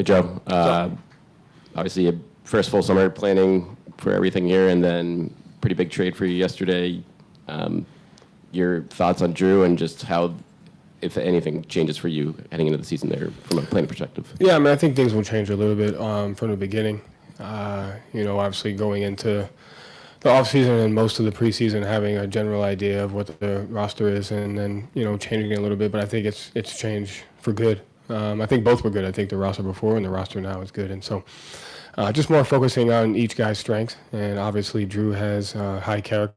Joe. Obviously, a first full summer planning for everything here, and then pretty big trade for you yesterday. Your thoughts on Jrue and just how, if anything, changes for you heading into the season there from a planning perspective? Yeah, I mean, I think things will change a little bit from the beginning. Obviously going into the offseason and most of the preseason having a general idea of what the roster is, and then, changing it a little bit. But I think it's changed for good. I think both were good. I think the roster before and the roster now is good. And so just more focusing on each guy's strengths. And obviously Jrue has high character,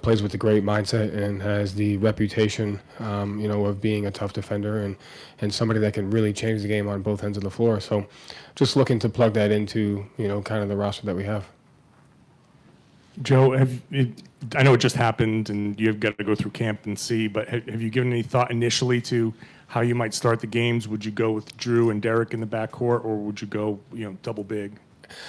plays with a great mindset, and has the reputation, of being a tough defender and somebody that can really change the game on both ends of the floor. So just looking to plug that into, kind of the roster that we have. Joe, I know it just happened and you've got to go through camp and see, but have you given any thought initially to how you might start the games? Would you go with Jrue and Derek in the backcourt, or would you go, double big?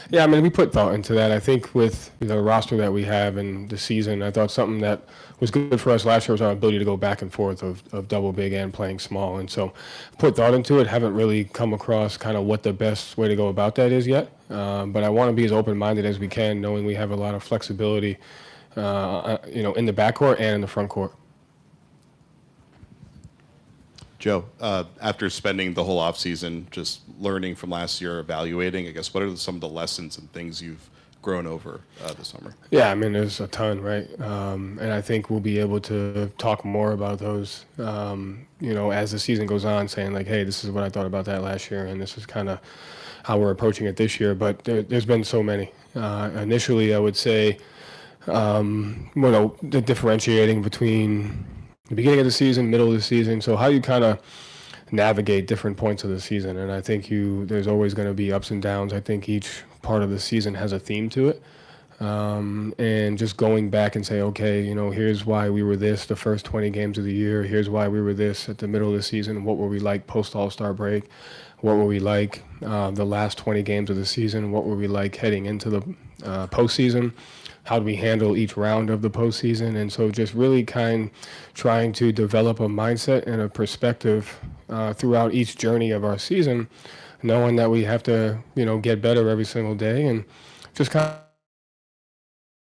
Yeah, I mean, we put thought into that. I think with the roster that we have and the season, I thought something that was good for us last year was our ability to go back and forth of double big and playing small. And so put thought into it. Haven't really come across kind of what the best way to go about that is yet. But I want to be as open-minded as we can, knowing we have a lot of flexibility, in the backcourt and in the front court. Joe, after spending the whole offseason just learning from last year, evaluating, I guess, what are some of the lessons and things you've grown over this summer? Yeah, I mean, there's a ton, right? And I think we'll be able to talk more about those, as the season goes on, saying like, hey, this is what I thought about that last year, and this is kind of how we're approaching it this year. But there's been so many. Initially, I would say, the differentiating between the beginning of the season, middle of the season. So how you kind of navigate different points of the season. And I think there's always going to be ups and downs. I think each part of the season has a theme to it. And just going back and say, okay, here's why we were this the first 20 games of the year. Here's why we were this at the middle of the season. What were we like post All-Star break? What were we like the last 20 games of the season? What were we like heading into the postseason? How do we handle each round of the postseason? And so just really trying to develop a mindset and a perspective throughout each journey of our season, knowing that we have to, get better every single day, and just kind of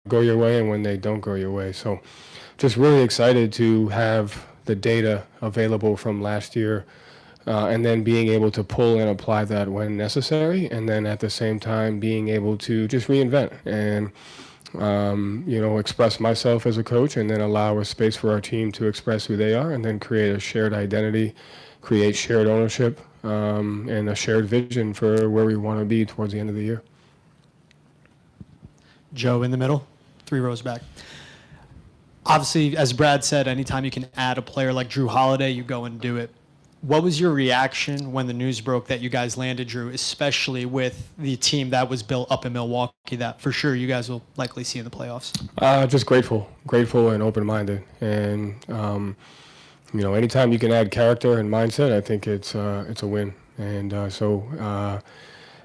go your way and when they don't go your way. So just really excited to have the data available from last year, and then being able to pull and apply that when necessary, and then at the same time being able to just reinvent and express myself as a coach, and then allow a space for our team to express who they are, and then create a shared identity, create shared ownership, and a shared vision for where we want to be towards the end of the year. Joe in the middle, 3 rows back. Obviously, as Brad said, anytime you can add a player like Jrue Holiday, you go and do it. What was your reaction when the news broke that you guys landed Jrue, especially with the team that was built up in Milwaukee that for sure you guys will likely see in the playoffs? Just grateful and open-minded. And, anytime you can add character and mindset, I think it's a win. And so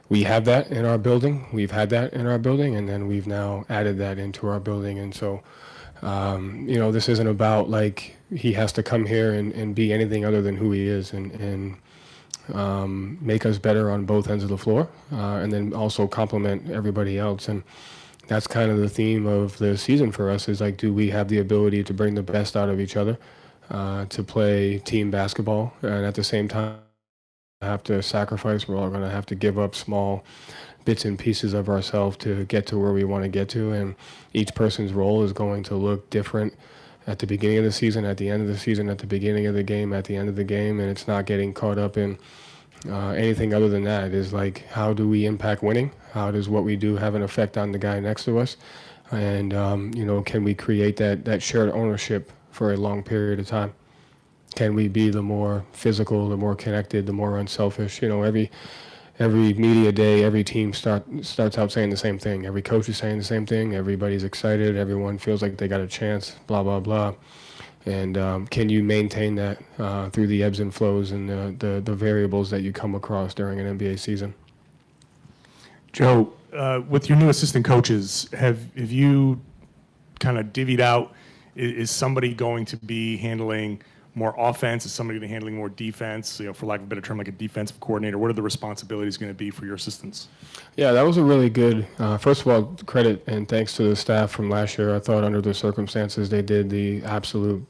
we have that in our building. We've had that in our building, and then we've now added that into our building. And so, this isn't about like he has to come here and be anything other than who he is, and make us better on both ends of the floor, and then also complement everybody else. And that's kind of the theme of the season for us, is like, do we have the ability to bring the best out of each other, to play team basketball, and at the same time have to sacrifice. We're all going to have to give up small bits and pieces of ourselves to get to where we want to get to, and each person's role is going to look different at the beginning of the season, at the end of the season, at the beginning of the game, at the end of the game, and it's not getting caught up in anything other than that. It is like, how do we impact winning? How does what we do have an effect on the guy next to us? And, can we create that shared ownership for a long period of time? Can we be the more physical, the more connected, the more unselfish? Every media day, every team starts out saying the same thing. Every coach is saying the same thing. Everybody's excited. Everyone feels like they got a chance, blah, blah, blah. And can you maintain that through the ebbs and flows and the variables that you come across during an NBA season? Joe, with your new assistant coaches, have you kind of divvied out, is somebody going to be handling more offense? Is somebody going to be handling more defense? For lack of a better term, like a defensive coordinator. What are the responsibilities going to be for your assistants? Yeah, that was a really good, first of all, credit and thanks to the staff from last year. I thought under the circumstances, they did the absolute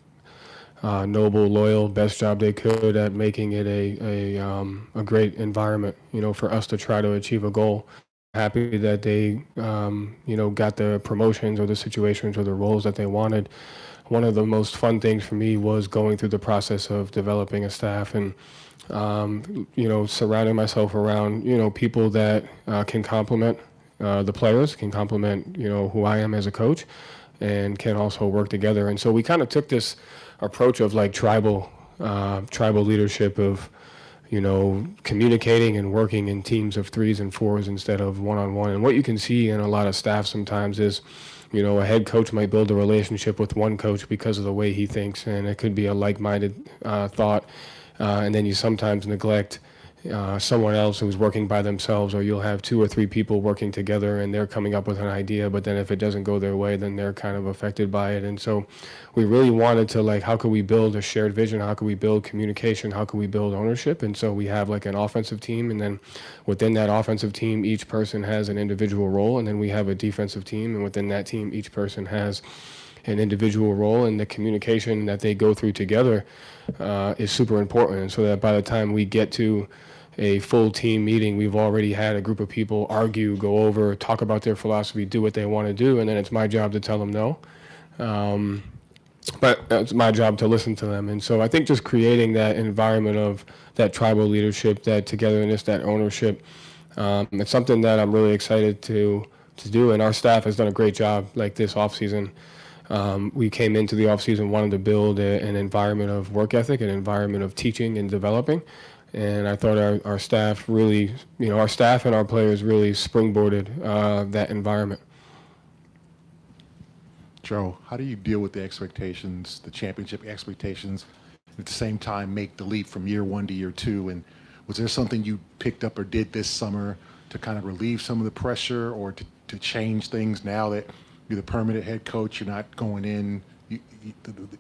noble, loyal, best job they could at making it a great environment, for us to try to achieve a goal. Happy that they, got the promotions or the situations or the roles that they wanted. One of the most fun things for me was going through the process of developing a staff and, surrounding myself around, people that can complement the players, can complement, who I am as a coach, and can also work together. And so we kind of took this approach of like tribal leadership of, communicating and working in teams of 3s and 4s instead of one-on-one. And what you can see in a lot of staff sometimes is, a head coach might build a relationship with one coach because of the way he thinks, and it could be a like-minded thought. And then you sometimes neglect someone else who's working by themselves, or you'll have 2 or 3 people working together and they're coming up with an idea, but then if it doesn't go their way, then they're kind of affected by it. And so we really wanted to how could we build a shared vision? How could we build communication? How could we build ownership? And so we have like an offensive team, and then within that offensive team, each person has an individual role, and then we have a defensive team, and within that team, each person has an individual role, and the communication that they go through together is super important. And so that by the time we get to a full team meeting, we've already had a group of people argue, go over, talk about their philosophy, do what they want to do, and then it's my job to tell them no. But it's my job to listen to them. And so I think just creating that environment of that tribal leadership, that togetherness, that ownership, it's something that I'm really excited to do. And our staff has done a great job like this offseason. We came into the offseason wanting to build an environment of work ethic, an environment of teaching and developing. And I thought our staff really, our staff and our players really springboarded that environment. Joe, how do you deal with the expectations, the championship expectations, at the same time make the leap from year 1 to year 2? And was there something you picked up or did this summer to kind of relieve some of the pressure, or to change things now that you're the permanent head coach, you're not going in,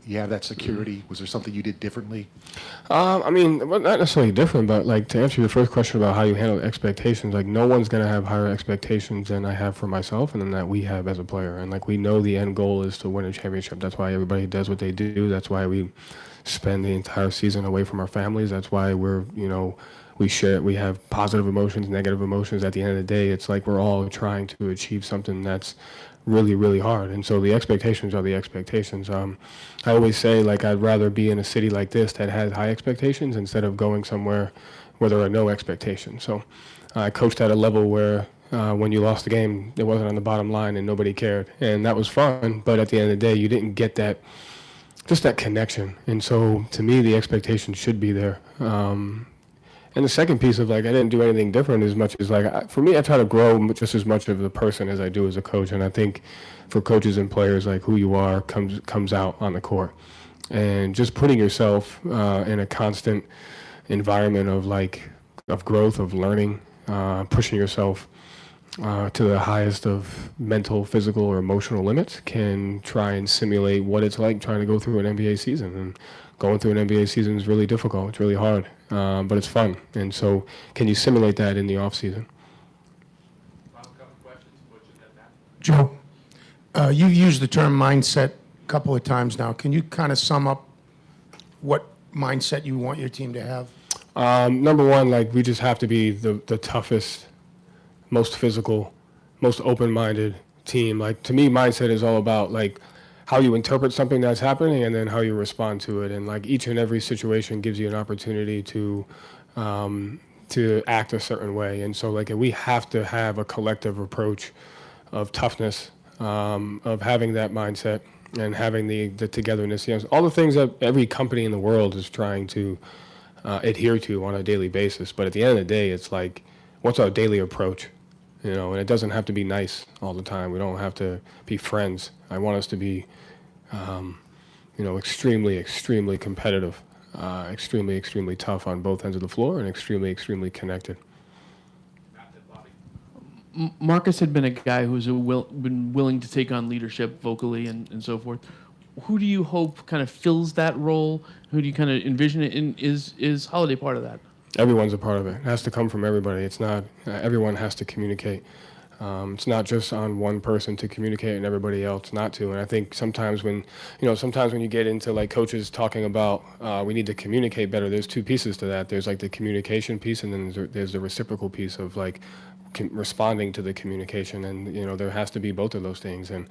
you have that security? Was there something you did differently? Well, not necessarily different, but to answer your first question about how you handle expectations, no one's going to have higher expectations than I have for myself and then that we have as a player. And we know the end goal is to win a championship. That's why everybody does what they do. That's why we spend the entire season away from our families. That's why we have positive emotions, negative emotions. At the end of the day, it's we're all trying to achieve something that's really, really hard. And so the expectations are the expectations. I always say, I'd rather be in a city like this that has high expectations instead of going somewhere where there are no expectations. So I coached at a level where when you lost the game, it wasn't on the bottom line and nobody cared. And that was fun, but at the end of the day, you didn't get that, just that connection. And so to me, the expectation should be there. And the second piece of I didn't do anything different as much as for me, I try to grow just as much of the person as I do as a coach. And I think for coaches and players, who you are comes out on the court. And just putting yourself in a constant environment of growth, of learning, pushing yourself to the highest of mental, physical, or emotional limits can try and simulate what it's like trying to go through an NBA season. And going through an NBA season is really difficult. It's really hard, but it's fun. And so can you simulate that in the off season? Joe, you've used the term mindset a couple of times now. Can you kind of sum up what mindset you want your team to have? Number one, we just have to be the toughest, most physical, most open-minded team. To me, mindset is all about how you interpret something that's happening and then how you respond to it. And each and every situation gives you an opportunity to act a certain way. And so we have to have a collective approach of toughness, of having that mindset and having the togetherness. All the things that every company in the world is trying to adhere to on a daily basis. But at the end of the day, it's what's our daily approach? And it doesn't have to be nice all the time. We don't have to be friends. I want us to be, extremely, extremely competitive, extremely, extremely tough on both ends of the floor, and extremely, extremely connected. Marcus had been a guy who's been willing to take on leadership vocally and so forth. who do you hope kind of fills that role? Who do you kind of envision it? And is Holiday part of that? Everyone's a part of it. It has to come from everybody. It's not, everyone has to communicate. It's not just on one person to communicate and everybody else not to. And I think sometimes when you get into like coaches talking about we need to communicate better, there's two pieces to that. There's like the communication piece, and then there's the reciprocal piece of like responding to the communication. And, there has to be both of those things. And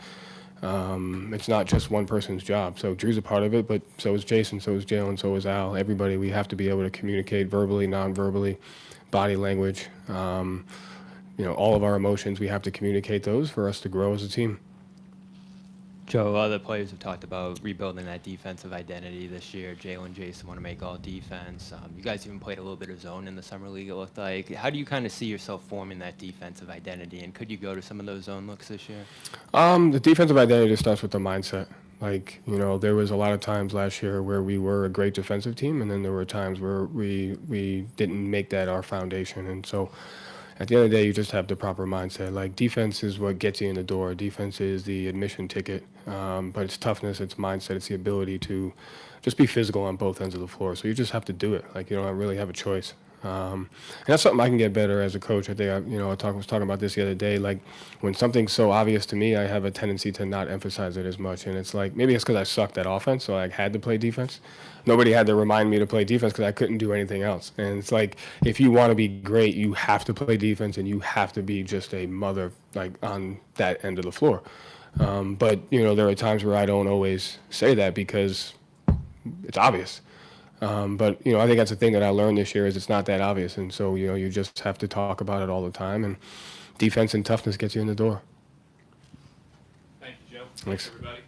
it's not just one person's job. So Drew's a part of it, but so is Jason, so is Jalen, so is Al. Everybody, we have to be able to communicate verbally, non-verbally, body language. All of our emotions, we have to communicate those for us to grow as a team. Joe, other players have talked about rebuilding that defensive identity this year. Jalen, Jason want to make all defense. You guys even played a little bit of zone in the summer league, it looked like. How do you kind of see yourself forming that defensive identity, and could you go to some of those zone looks this year? The defensive identity just starts with the mindset. There was a lot of times last year where we were a great defensive team, and then there were times where we didn't make that our foundation. And so at the end of the day, you just have the proper mindset. Like, defense is what gets you in the door. Defense is the admission ticket. But it's toughness, it's mindset, it's the ability to just be physical on both ends of the floor. So you just have to do it. You don't really have a choice. And that's something I can get better as a coach. I think I was talking about this the other day. Like, when something's so obvious to me, I have a tendency to not emphasize it as much. And it's like, maybe it's because I sucked at offense, so I had to play defense. Nobody had to remind me to play defense because I couldn't do anything else. And it's like, if you want to be great, you have to play defense, and you have to be just a mother, on that end of the floor. But there are times where I don't always say that because it's obvious. But I think that's the thing that I learned this year is it's not that obvious. And so, you just have to talk about it all the time, and defense and toughness gets you in the door. Thank you, Joe. Thanks. Everybody.